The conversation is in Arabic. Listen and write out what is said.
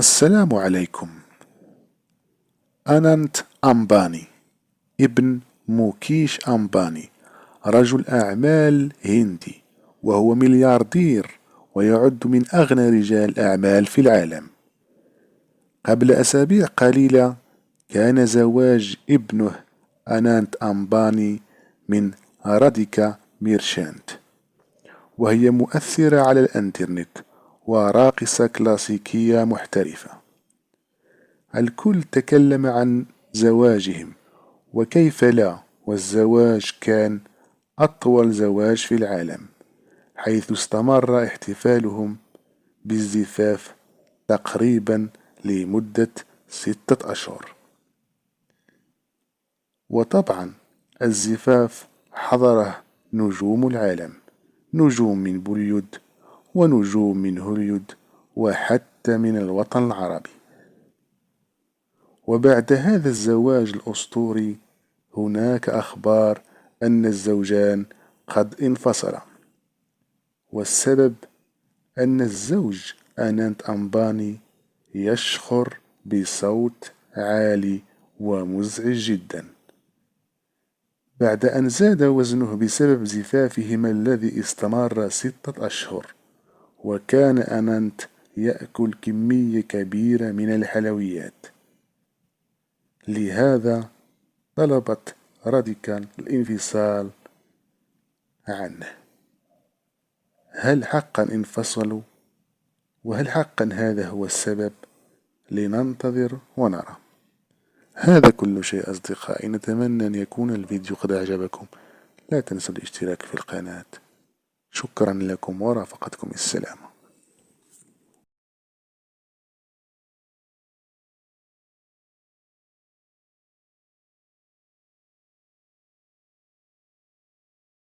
السلام عليكم. أنانت أمباني ابن موكيش أمباني رجل أعمال هندي، وهو ملياردير ويعد من أغنى رجال الأعمال في العالم. قبل أسابيع قليلة كان زواج ابنه أنانت أمباني من راديكا ميرشانت، وهي مؤثرة على الإنترنت وراقصة كلاسيكية محترفة. الكل تكلم عن زواجهم، وكيف لا، والزواج كان أطول زواج في العالم، حيث استمر احتفالهم بالزفاف تقريبا لمدة 6 أشهر. وطبعا الزفاف حضره نجوم العالم، نجوم من بوليود ونجوم من هوليود وحتى من الوطن العربي. وبعد هذا الزواج الأسطوري هناك أخبار أن الزوجان قد انفصلا، والسبب أن الزوج أنانت أمباني يشخر بصوت عالي ومزعج جدا بعد أن زاد وزنه بسبب زفافهما الذي استمر 6 أشهر. وكان أنانت يأكل كمية كبيرة من الحلويات، لهذا طلبت راديكا الانفصال عنه. هل حقا انفصلوا؟ وهل حقا هذا هو السبب؟ لننتظر ونرى. هذا كل شيء أصدقائي، نتمنى أن يكون الفيديو قد أعجبكم. لا تنسوا الاشتراك في القناة. شكرا لكم ورافقتكم السلام.